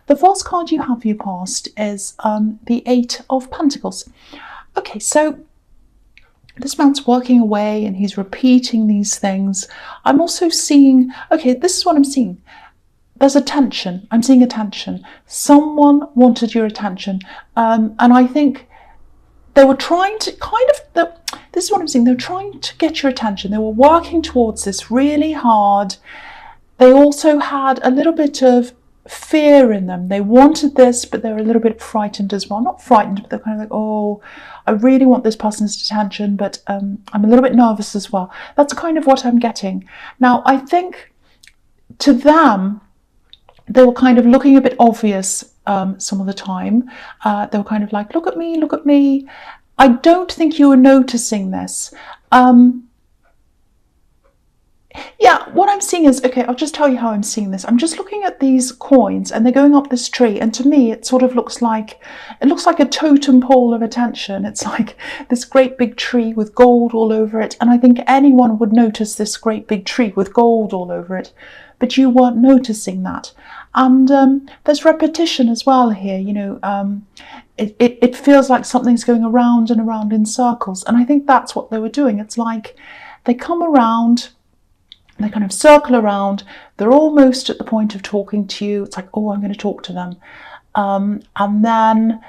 The first card you have for your past is the Eight of Pentacles. Okay, so this man's working away and he's repeating these things. I'm also seeing, okay, this is what I'm seeing. There's attention. I'm seeing attention. Someone wanted your attention. And I think they were trying to this is what I'm seeing. They were trying to get your attention. They were working towards this really hard. They also had a little bit of fear in them. They wanted this, but they were a little bit frightened as well. Not frightened, but they're kind of like, oh, I really want this person's attention, but I'm a little bit nervous as well. That's kind of what I'm getting. Now, I think to them, they were kind of looking a bit obvious some of the time. They were kind of like, look at me, look at me. I don't think you were noticing this. Yeah, what I'm seeing is, okay, I'll just tell you how I'm seeing this. I'm just looking at these coins and they're going up this tree. And to me, it sort of looks like a totem pole of attention. It's like this great big tree with gold all over it. And I think anyone would notice this great big tree with gold all over it. But you weren't noticing that. And there's repetition as well here. You know, it feels like something's going around and around in circles. And I think that's what they were doing. It's like they come around, they kind of circle around, they're almost at the point of talking to you. It's like, oh, I'm going to talk to them. And then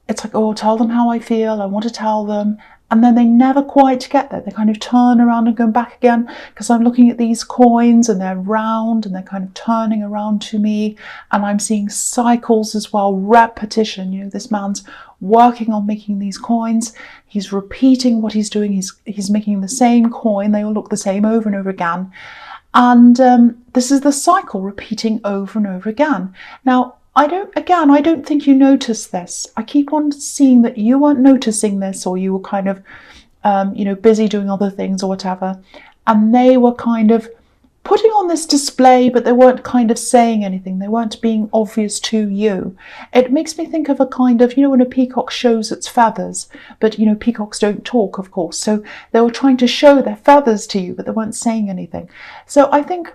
it's like, oh, tell them how I feel. I want to tell them. And then they never quite get there. They kind of turn around and go back again, because I'm looking at these coins and they're round and they're kind of turning around to me. And I'm seeing cycles as well, repetition. You know, this man's working on making these coins. He's repeating what he's doing. He's making the same coin. They all look the same over and over again. And this is the cycle repeating over and over again. Now, I don't think you noticed this. I keep on seeing that you weren't noticing this, or you were kind of, busy doing other things or whatever. And they were kind of putting on this display, but they weren't kind of saying anything. They weren't being obvious to you. It makes me think of a kind of, when a peacock shows its feathers, but, peacocks don't talk, of course. So they were trying to show their feathers to you, but they weren't saying anything. So I think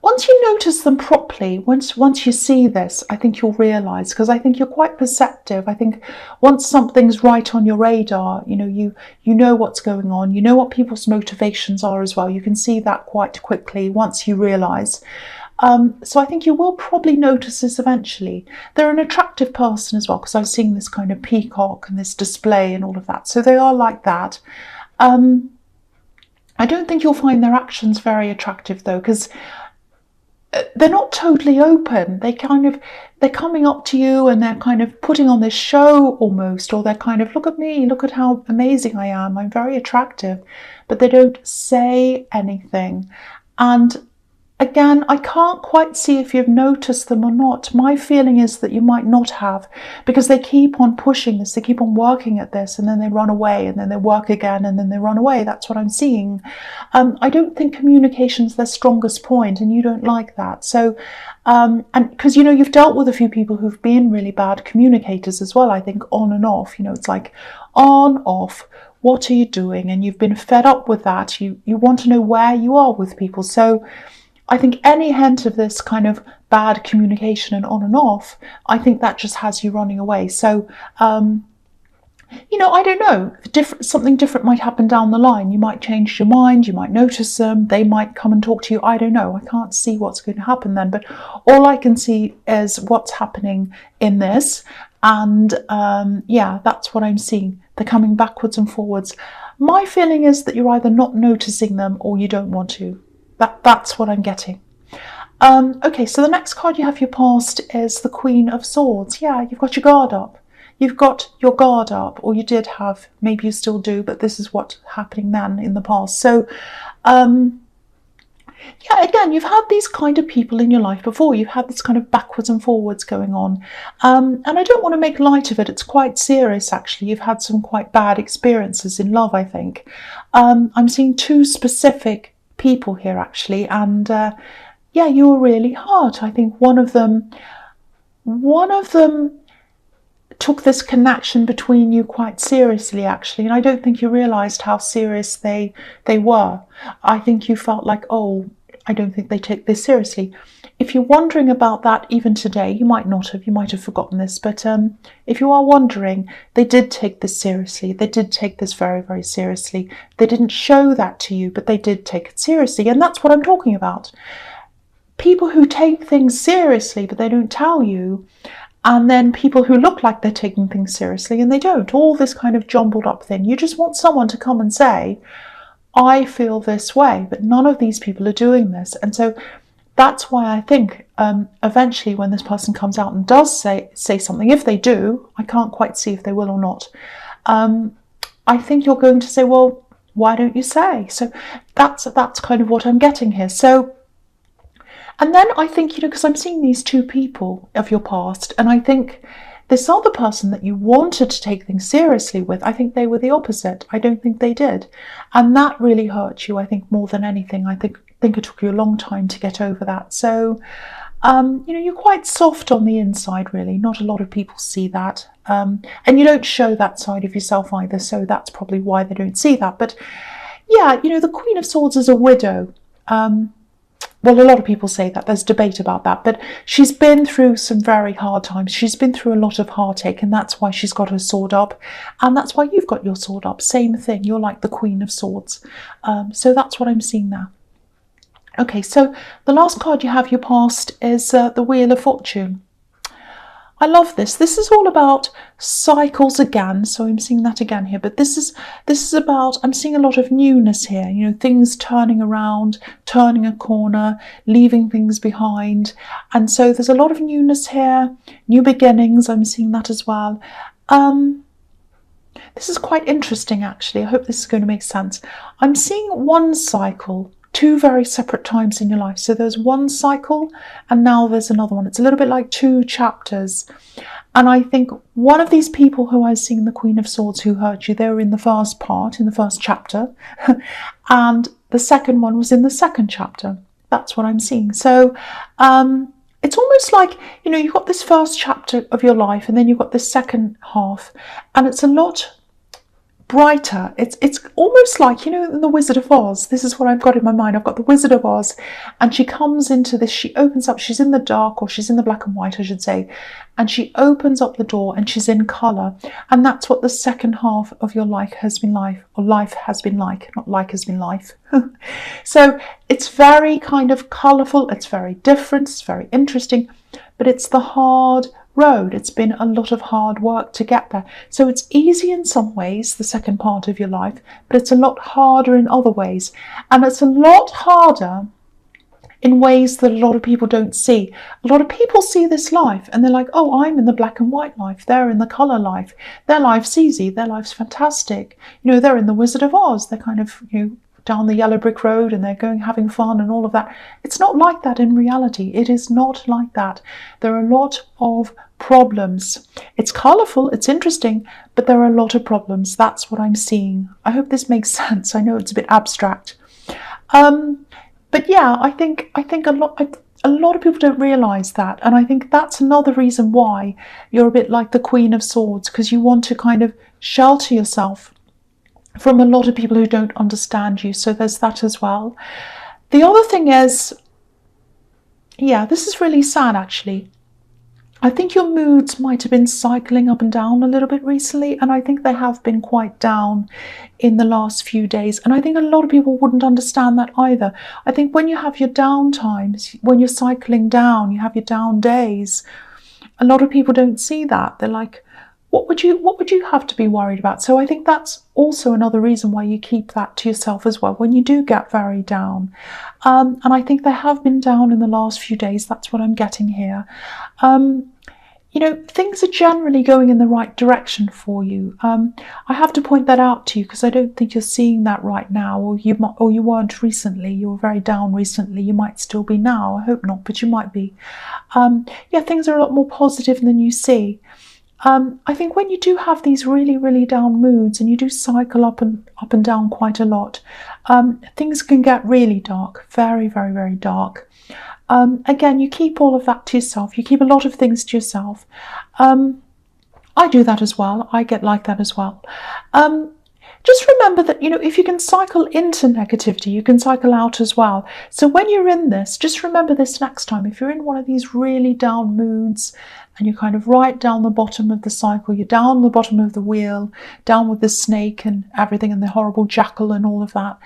once you notice them properly, once you see this, I think you'll realise, because I think you're quite perceptive. I think once something's right on your radar, you know what's going on. You know what people's motivations are as well. You can see that quite quickly once you realise. So I think you will probably notice this eventually. They're an attractive person as well, because I've seen this kind of peacock and this display and all of that. So they are like that. I don't think you'll find their actions very attractive though, because they're not totally open. They're coming up to you and they're kind of putting on this show almost, or they're kind of, look at me, look at how amazing I am, I'm very attractive, but they don't say anything. And again, I can't quite see if you've noticed them or not. My feeling is that you might not have, because they keep on pushing this, they keep on working at this, and then they run away, and then they work again, and then they run away. That's what I'm seeing. I don't think communication's their strongest point, and you don't like that. So, and because, you've dealt with a few people who've been really bad communicators as well, I think, on and off. It's like on, off. What are you doing? And you've been fed up with that. You want to know where you are with people. So I think any hint of this kind of bad communication and on and off, I think that just has you running away. So, I don't know, something different might happen down the line. You might change your mind, you might notice them, they might come and talk to you. I don't know. I can't see what's going to happen then, but all I can see is what's happening in this. And that's what I'm seeing. They're coming backwards and forwards. My feeling is that you're either not noticing them or you don't want to. That's what I'm getting. Okay, so the next card you have for your past is the Queen of Swords. Yeah, you've got your guard up. You've got your guard up, or you did have, maybe you still do, but this is what's happening then in the past. So, again, you've had these kind of people in your life before. You've had this kind of backwards and forwards going on. And I don't want to make light of it. It's quite serious, actually. You've had some quite bad experiences in love, I think. I'm seeing two specific people here, actually, and you were really hurt. I think one of them took this connection between you quite seriously, actually, and I don't think you realized how serious they were. I think you felt like, oh, I don't think they take this seriously. If you're wondering about that even today, you might not have, you might have forgotten this, but if you are wondering, they did take this seriously. They did take this very, very seriously. They didn't show that to you, but they did take it seriously. And that's what I'm talking about. People who take things seriously, but they don't tell you. And then people who look like they're taking things seriously and they don't. All this kind of jumbled up thing. You just want someone to come and say, I feel this way, but none of these people are doing this. And so that's why I think eventually when this person comes out and does say something, if they do, I can't quite see if they will or not, I think you're going to say, well, why don't you say? So that's kind of what I'm getting here. So, and then I think, because I'm seeing these two people of your past, and I think this other person that you wanted to take things seriously with, I think they were the opposite. I don't think they did. And that really hurt you, I think, more than anything. I think it took you a long time to get over that. So, you're quite soft on the inside, really. Not a lot of people see that. And you don't show that side of yourself either, so that's probably why they don't see that. But yeah, the Queen of Swords is a widow. Well, a lot of people say that. There's debate about that. But she's been through some very hard times. She's been through a lot of heartache, and that's why she's got her sword up. And that's why you've got your sword up. Same thing. You're like the Queen of Swords. So that's what I'm seeing there. Okay, so the last card you have your past is the Wheel of Fortune. I love this. This is all about cycles again. So I'm seeing that again here. But this is about, I'm seeing a lot of newness here. Things turning around, turning a corner, leaving things behind. And so there's a lot of newness here, new beginnings. I'm seeing that as well. This is quite interesting, actually. I hope this is going to make sense. I'm seeing one cycle, two very separate times in your life. So there's one cycle and now there's another one. It's a little bit like two chapters. And I think one of these people who I was seeing, the Queen of Swords, who hurt you, they were in the first part, in the first chapter. And the second one was in the second chapter. That's what I'm seeing. So it's almost like, you've got this first chapter of your life and then you've got this second half. And it's a lot brighter. It's almost like, in the Wizard of Oz. This is what I've got in my mind. I've got the Wizard of Oz, and she comes into this, she opens up, she's in the dark, or she's in the black and white, I should say, and she opens up the door and she's in colour. And that's what the second half of your life has been like, or life has been like, not like has been life. So it's very kind of colourful, it's very different, it's very interesting, but it's the hard road. It's been a lot of hard work to get there. So it's easy in some ways, the second part of your life, but it's a lot harder in other ways. And it's a lot harder in ways that a lot of people don't see. A lot of people see this life and they're like, oh, I'm in the black and white life. They're in the colour life. Their life's easy. Their life's fantastic. They're in the Wizard of Oz. They're kind of, down the yellow brick road and they're having fun and all of that. It's not like that in reality. It is not like that. There are a lot of problems. It's colourful, it's interesting, but there are a lot of problems. That's what I'm seeing. I hope this makes sense. I know it's a bit abstract. But yeah, I think a lot of people don't realise that. And I think that's another reason why you're a bit like the Queen of Swords, because you want to kind of shelter yourself from a lot of people who don't understand you. So there's that as well. The other thing is, yeah, this is really sad actually. I think your moods might have been cycling up and down a little bit recently, and I think they have been quite down in the last few days. And I think a lot of people wouldn't understand that either. I think when you have your down times, when you're cycling down, you have your down days, a lot of people don't see that. They're like, what would you have to be worried about? So I think that's also another reason why you keep that to yourself as well when you do get very down. And I think they have been down in the last few days. That's what I'm getting here. Things are generally going in the right direction for you. I have to point that out to you because I don't think you're seeing that right now, or you weren't recently. You were very down recently. You might still be now. I hope not, but you might be. Yeah, things are a lot more positive than you see. I think when you do have these really, really down moods and you do cycle up and down quite a lot, things can get really dark, very, very, very dark. Again, you keep all of that to yourself. You keep a lot of things to yourself. I do that as well. I get like that as well. just remember that, if you can cycle into negativity, you can cycle out as well. So when you're in this, just remember this next time. If you're in one of these really down moods and you're kind of right down the bottom of the cycle, you're down the bottom of the wheel, down with the snake and everything and the horrible jackal and all of that,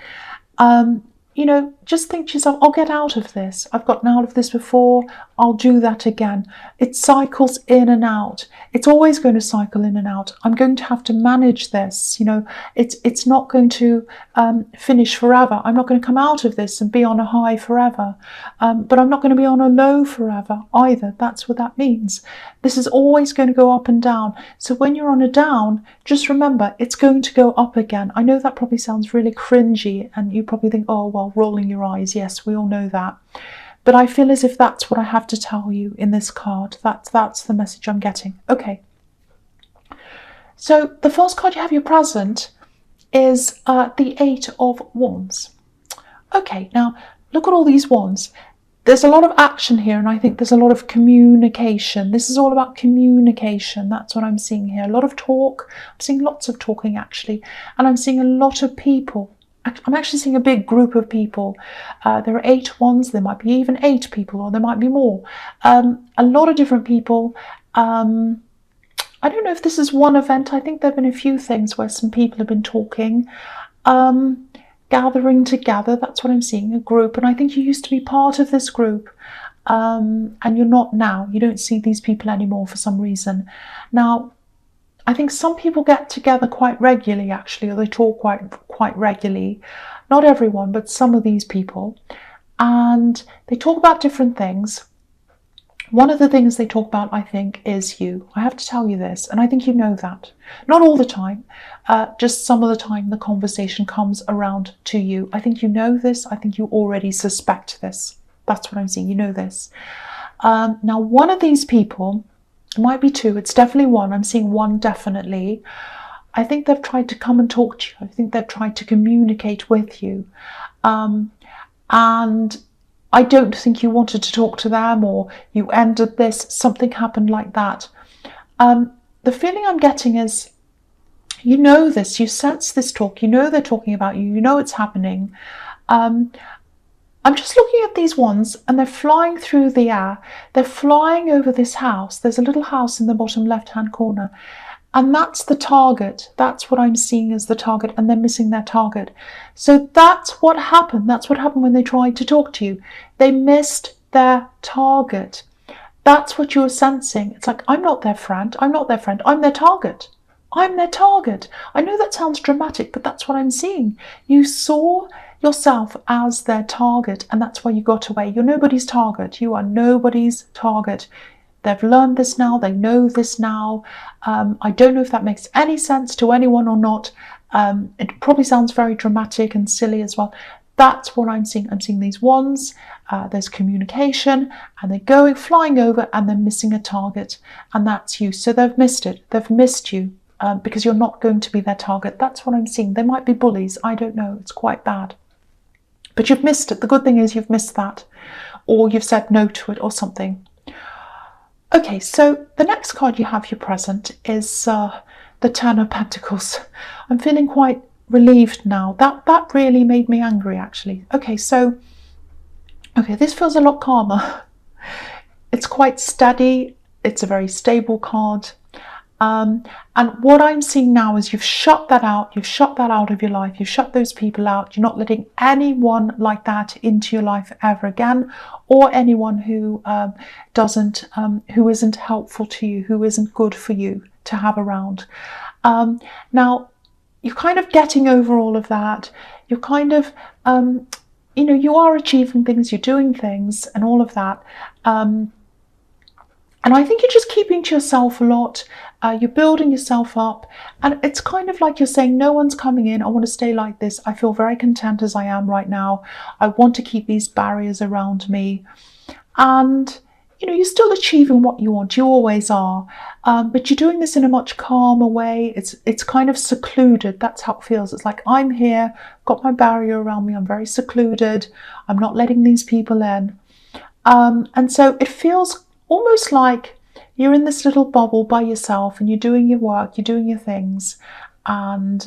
just think to yourself, I'll get out of this. I've gotten out of this before. I'll do that again. It cycles in and out. It's always going to cycle in and out. I'm going to have to manage this. It's not going to finish forever. I'm not going to come out of this and be on a high forever. But I'm not going to be on a low forever either. That's what that means. This is always going to go up and down. So when you're on a down, just remember, it's going to go up again. I know that probably sounds really cringy and you probably think, oh, well, rolling your eyes. Yes, we all know that. But I feel as if that's what I have to tell you in this card. That's the message I'm getting. Okay. So the first card you have your present is the 8 of Wands. Okay, now look at all these wands. There's a lot of action here, and I think there's a lot of communication. This is all about communication. That's what I'm seeing here. A lot of talk. I'm seeing lots of talking, actually. And I'm seeing a lot of people. I'm actually seeing a big group of people. There are 8 wands. There might be even 8 people, or there might be more. A lot of different people. I don't know if this is one event. I think there have been a few things where some people have been talking. Gathering together, that's what I'm seeing, a group. And I think you used to be part of this group, and you're not now. You don't see these people anymore for some reason. Now, I think some people get together quite regularly, actually, or they talk quite regularly. Not everyone, but some of these people. And they talk about different things. One of the things they talk about, I think, is you. I have to tell you this, and I think you know that. Not all the time, just some of the time the conversation comes around to you. I think you know this. I think you already suspect this. That's what I'm seeing. You know this. Now, one of these people, it might be 2. It's definitely 1. I'm seeing 1 definitely. I think they've tried to come and talk to you. I think they've tried to communicate with you. And I don't think you wanted to talk to them, or you ended this, something happened like that. The feeling I'm getting is, you know this, you sense this talk, you know they're talking about you, you know it's happening. I'm just looking at these ones and they're flying through the air. They're flying over this house. There's a little house in the bottom left-hand corner. And that's the target. That's what I'm seeing as the target, and they're missing their target. So that's what happened. That's what happened when they tried to talk to you. They missed their target. That's what you're sensing. It's like, I'm not their friend. I'm not their friend. I'm their target. I'm their target. I know that sounds dramatic, but that's what I'm seeing. You saw yourself as their target, and that's why you got away. You're nobody's target. You are nobody's target. They've learned this now. They know this now. I don't know if that makes any sense to anyone or not. It probably sounds very dramatic and silly as well. That's what I'm seeing. I'm seeing these wands. There's communication, and they're going, flying over, and they're missing a target, and that's you. So they've missed it. They've missed you because you're not going to be their target. That's what I'm seeing. They might be bullies. I don't know. It's quite bad. But you've missed it. The good thing is you've missed that, or you've said no to it or something. Okay, so the next card you have your present is the 10 of Pentacles. I'm feeling quite relieved now. That really made me angry, actually. Okay, this feels a lot calmer. It's quite steady. It's a very stable card. And what I'm seeing now is you've shut that out. You've shut that out of your life. You've shut those people out. You're not letting anyone like that into your life ever again, or anyone who who isn't helpful to you, who isn't good for you to have around. Now, you're kind of getting over all of that. You're kind of, you are achieving things. You're doing things, and all of that. And I think you're just keeping to yourself a lot. You're building yourself up. And it's kind of like you're saying, no one's coming in. I want to stay like this. I feel very content as I am right now. I want to keep these barriers around me. And, you're still achieving what you want. You always are. But you're doing this in a much calmer way. It's kind of secluded. That's how it feels. It's like, I'm here, got my barrier around me. I'm very secluded. I'm not letting these people in. And so it feels almost like you're in this little bubble by yourself, and you're doing your work, you're doing your things, and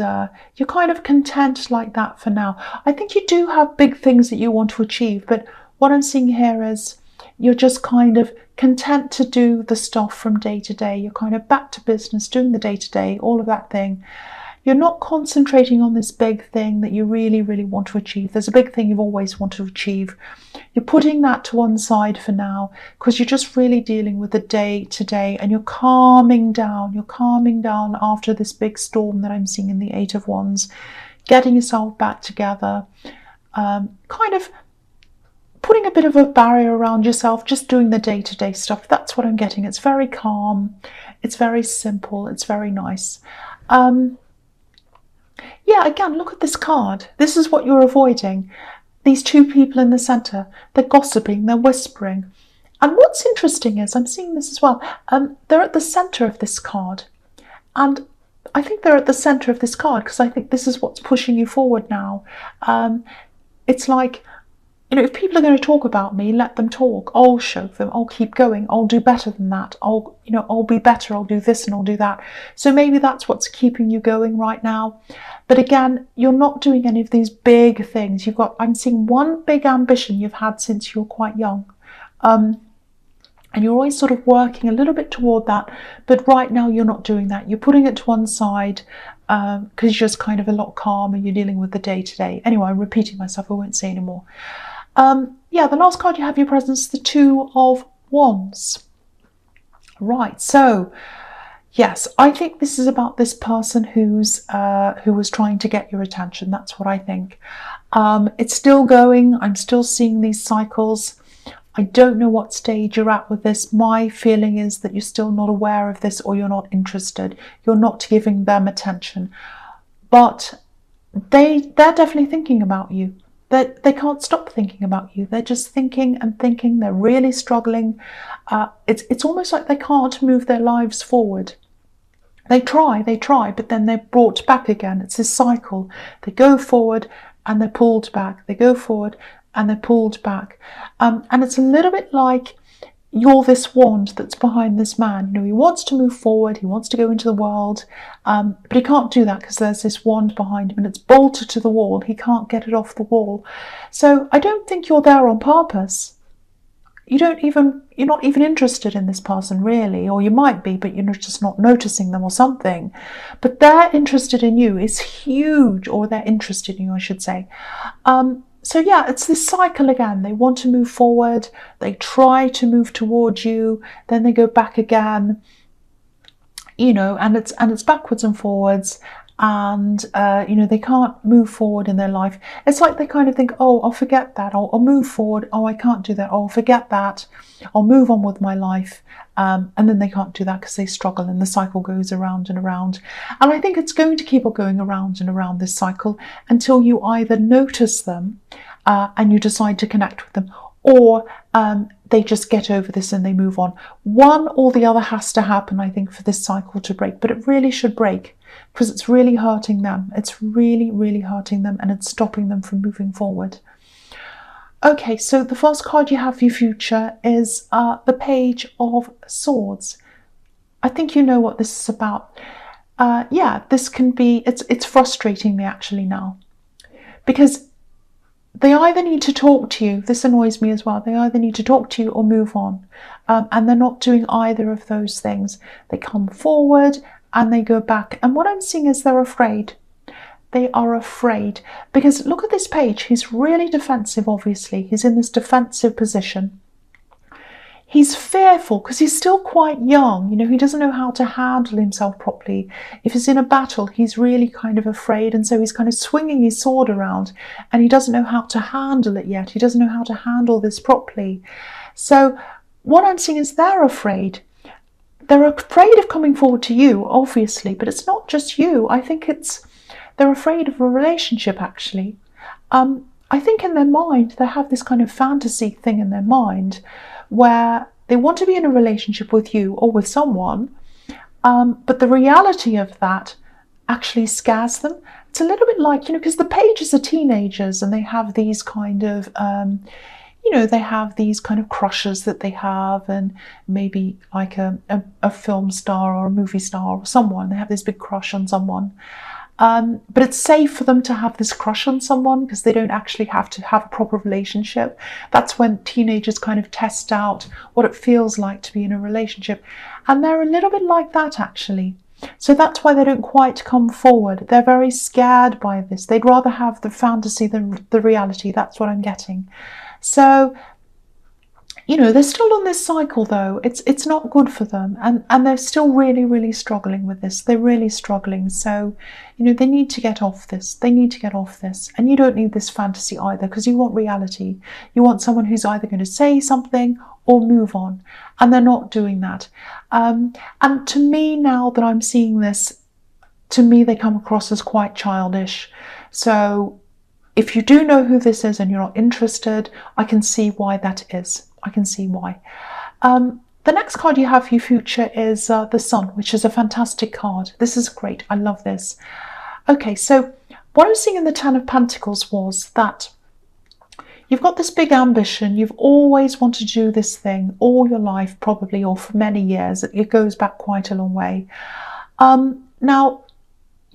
you're kind of content like that for now. I think you do have big things that you want to achieve, but what I'm seeing here is you're just kind of content to do the stuff from day to day. You're kind of back to business, doing the day to day, all of that thing. You're not concentrating on this big thing that you really, really want to achieve. There's a big thing you've always wanted to achieve. You're putting that to one side for now because you're just really dealing with the day to day, and you're calming down. You're calming down after this big storm that I'm seeing in the Eight of Wands, getting yourself back together, kind of putting a bit of a barrier around yourself, just doing the day-to-day stuff. That's what I'm getting. It's very calm. It's very simple. It's very nice. Yeah, again, look at this card. This is what you're avoiding. These two people in the center, they're gossiping, they're whispering. And what's interesting is, I'm seeing this as well, they're at the center of this card. And I think they're at the center of this card because I think this is what's pushing you forward now. It's like, you know, if people are going to talk about me, let them talk. I'll show them. I'll keep going. I'll do better than that. I'll be better. I'll do this and I'll do that. So maybe that's what's keeping you going right now. But again, you're not doing any of these big things. I'm seeing one big ambition you've had since you were quite young. And you're always sort of working a little bit toward that. But right now you're not doing that. You're putting it to one side because you're just kind of a lot calmer. You're dealing with the day to day. Anyway, I'm repeating myself. I won't say anymore. Yeah, the last card you have your presence, the Two of Wands. Right, so yes, I think this is about this person who was trying to get your attention. That's what I think. It's still going. I'm still seeing these cycles. I don't know what stage you're at with this. My feeling is that you're still not aware of this, or you're not interested. You're not giving them attention. But they're definitely thinking about you. They can't stop thinking about you. They're just thinking and thinking. They're really struggling. It's almost like they can't move their lives forward. They try, but then they're brought back again. It's this cycle. They go forward and they're pulled back. They go forward and they're pulled back. And it's a little bit like you're this wand that's behind this man. You know, he wants to move forward, he wants to go into the world, but he can't do that because there's this wand behind him and it's bolted to the wall. He can't get it off the wall. So I don't think you're there on purpose. You're not even interested in this person really, or you might be, but you're just not noticing them or something. But their interested in you is huge, or they're interested in you, I should say. So yeah, it's this cycle again. They want to move forward, they try to move towards you, then they go back again, you know, and it's backwards and forwards, and you know, they can't move forward in their life. It's like they kind of think, oh, I'll forget that, I'll move forward, oh, I can't do that, oh, I'll forget that, I'll move on with my life. And then they can't do that because they struggle, and the cycle goes around and around. And I think it's going to keep on going around and around, this cycle, until you either notice them and you decide to connect with them, or they just get over this and they move on. One or the other has to happen, I think, for this cycle to break. But it really should break because it's really hurting them. It's really, really hurting them, and it's stopping them from moving forward. Okay, so the first card you have for your future is the Page of Swords. I think you know what this is about. Yeah, this can be, it's frustrating me actually now, because they either need to talk to you, this annoys me as well, they either need to talk to you or move on, and they're not doing either of those things. They come forward and they go back, and what I'm seeing is they're afraid. They are afraid, because look at this page. He's really defensive, obviously. He's in this defensive position. He's fearful because he's still quite young. You know, he doesn't know how to handle himself properly. If he's in a battle, he's really kind of afraid. And so he's kind of swinging his sword around and he doesn't know how to handle it yet. He doesn't know how to handle this properly. So what I'm seeing is they're afraid. They're afraid of coming forward to you, obviously, but it's not just you. I think they're afraid of a relationship, actually. I think in their mind, they have this kind of fantasy thing in their mind where they want to be in a relationship with you or with someone, but the reality of that actually scares them. It's a little bit like, you know, because the pages are teenagers and they have these kind of, they have these kind of crushes that they have, and maybe like a film star or a movie star or someone, they have this big crush on someone. But it's safe for them to have this crush on someone because they don't actually have to have a proper relationship. That's when teenagers kind of test out what it feels like to be in a relationship. And they're a little bit like that, actually. So that's why they don't quite come forward. They're very scared by this. They'd rather have the fantasy than the reality. That's what I'm getting. So, they're still on this cycle, though. It's not good for them, and they're still really, really struggling with this. They're really struggling. So, they need to get off this. They need to get off this. And you don't need this fantasy either, because you want reality. You want someone who's either going to say something or move on, and they're not doing that. And to me, now that I'm seeing this, to me they come across as quite childish. So if you do know who this is and you're not interested, I can see why that is. I can see why. The next card you have for your future is the Sun, which is a fantastic card. This is great. I love this. Okay, so what I was seeing in the Ten of Pentacles was that you've got this big ambition. You've always wanted to do this thing all your life, probably, or for many years. It goes back quite a long way. Now,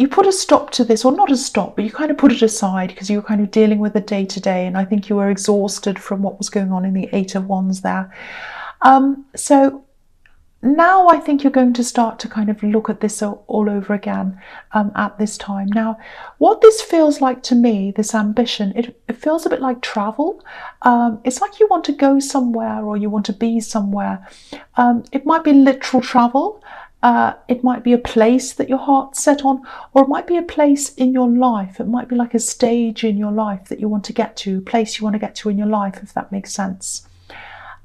you put a stop to this, or not a stop, but you kind of put it aside because you were kind of dealing with the day-to-day, and I think you were exhausted from what was going on in the Eight of Wands there. So now I think you're going to start to kind of look at this all over again at this time. Now, what this feels like to me, this ambition, it feels a bit like travel. It's like you want to go somewhere, or you want to be somewhere. It might be literal travel. It might be a place that your heart's set on, or it might be a place in your life. It might be like a stage in your life that you want to get to, a place you want to get to in your life, if that makes sense.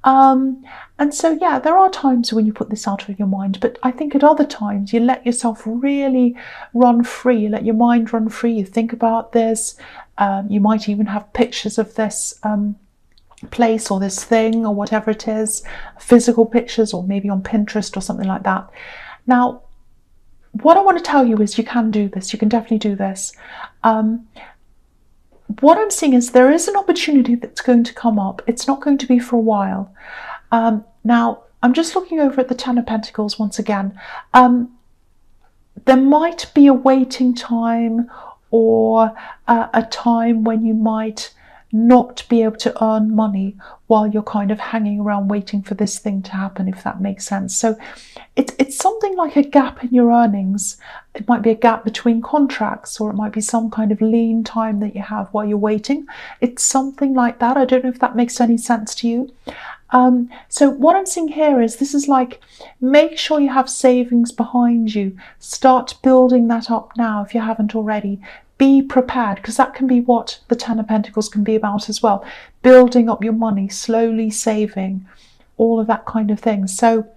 And so, yeah, there are times when you put this out of your mind, but I think at other times you let yourself really run free. You let your mind run free. You think about this. You might even have pictures of this place or this thing or whatever it is, physical pictures, or maybe on Pinterest or something like that. Now, what I want to tell you is you can do this. You can definitely do this. What I'm seeing is there is an opportunity that's going to come up. It's not going to be for a while. Now, I'm just looking over at the Ten of Pentacles once again. There might be a waiting time, or a time when you might not be able to earn money while you're kind of hanging around waiting for this thing to happen, if that makes sense. So it's something like a gap in your earnings. It might be a gap between contracts, or it might be some kind of lean time that you have while you're waiting. It's something like that. I don't know if that makes any sense to you. So what I'm seeing here is this is like, make sure you have savings behind you. Start building that up now if you haven't already. Be prepared, because that can be what the Ten of Pentacles can be about as well. Building up your money, slowly saving, all of that kind of thing. So,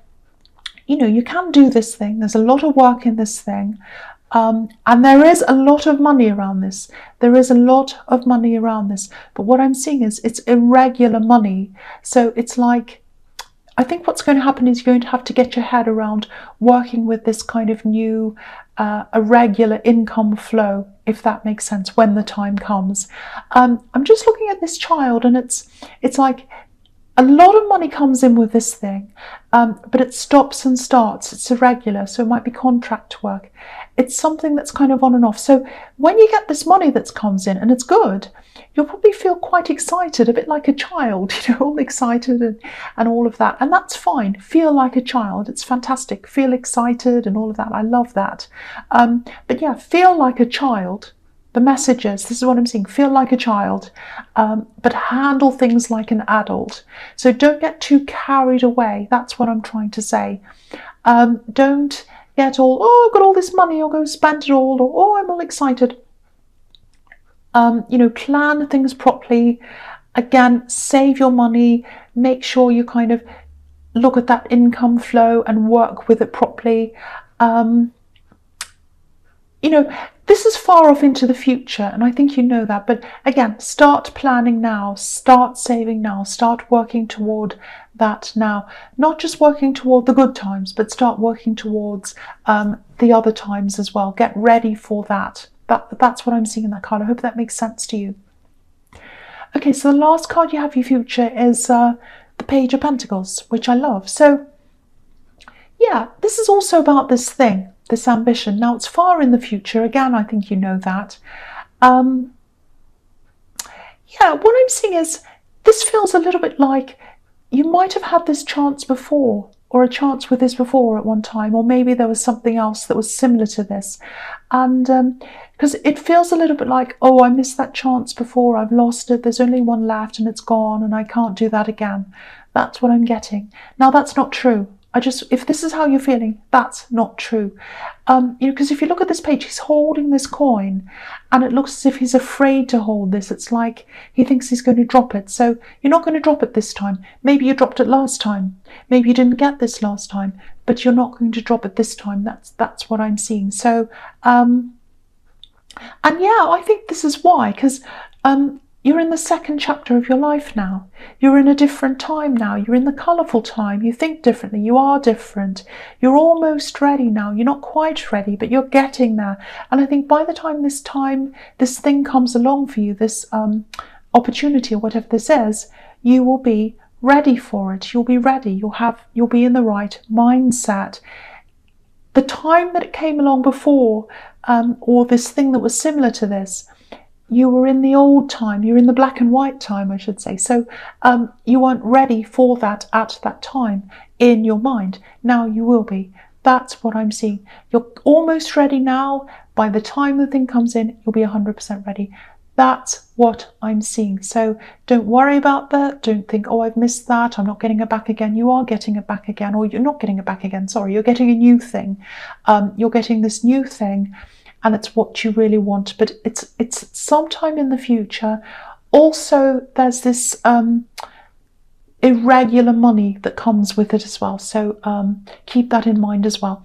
you can do this thing. There's a lot of work in this thing. And there is a lot of money around this. There is a lot of money around this. But what I'm seeing is it's irregular money. So it's like, I think what's going to happen is you're going to have to get your head around working with this kind of new irregular income flow, if that makes sense, when the time comes. I'm just looking at this child, and it's like a lot of money comes in with this thing, but it stops and starts. It's irregular, so it might be contract work. It's something that's kind of on and off. So when you get this money that comes in and it's good, you'll probably feel quite excited, a bit like a child, all excited and all of that. And that's fine. Feel like a child. It's fantastic. Feel excited and all of that. I love that. But yeah, feel like a child. The message is, this is what I'm seeing, feel like a child, but handle things like an adult. So don't get too carried away. That's what I'm trying to say. Don't get all, oh, I've got all this money, I'll go spend it all, or oh, I'm all excited. Plan things properly. Again, save your money. Make sure you kind of look at that income flow and work with it properly. This is far off into the future, and I think you know that. But again, start planning now, start saving now, start working toward that now. Not just working toward the good times, but start working towards the other times as well. Get ready for that. That's what I'm seeing in that card. I hope that makes sense to you. Okay, so the last card you have for your future is the Page of Pentacles, which I love. So yeah, this is also about this thing, this ambition. Now, it's far in the future. Again, I think you know that. Yeah, what I'm seeing is this feels a little bit like you might have had this chance before, or a chance with this before at one time, or maybe there was something else that was similar to this. And because it feels a little bit like, oh, I missed that chance before, I've lost it, there's only one left and it's gone and I can't do that again. That's what I'm getting. Now, that's not true. If this is how you're feeling, that's not true. Because if you look at this page, he's holding this coin and it looks as if he's afraid to hold this. It's like he thinks he's going to drop it. So you're not going to drop it this time. Maybe you dropped it last time. Maybe you didn't get this last time, but you're not going to drop it this time. That's what I'm seeing. So, and yeah, I think this is why, because you're in the second chapter of your life now. You're in a different time now. You're in the colourful time. You think differently. You are different. You're almost ready now. You're not quite ready, but you're getting there. And I think by the time this thing comes along for you, this opportunity or whatever this is, you will be ready for it. You'll be ready. You'll be in the right mindset. The time that it came along before, or this thing that was similar to this, you were in the old time, you're in the black and white time, I should say. So you weren't ready for that at that time in your mind. Now you will be. That's what I'm seeing. You're almost ready now. By the time the thing comes in, you'll be 100% ready. That's what I'm seeing. So don't worry about that. Don't think, oh, I've missed that, I'm not getting it back again. You are getting it back again, or you're not getting it back again. Sorry, you're getting a new thing. You're getting this new thing. And it's what you really want, but it's sometime in the future. Also, there's this irregular money that comes with it as well. So keep that in mind as well.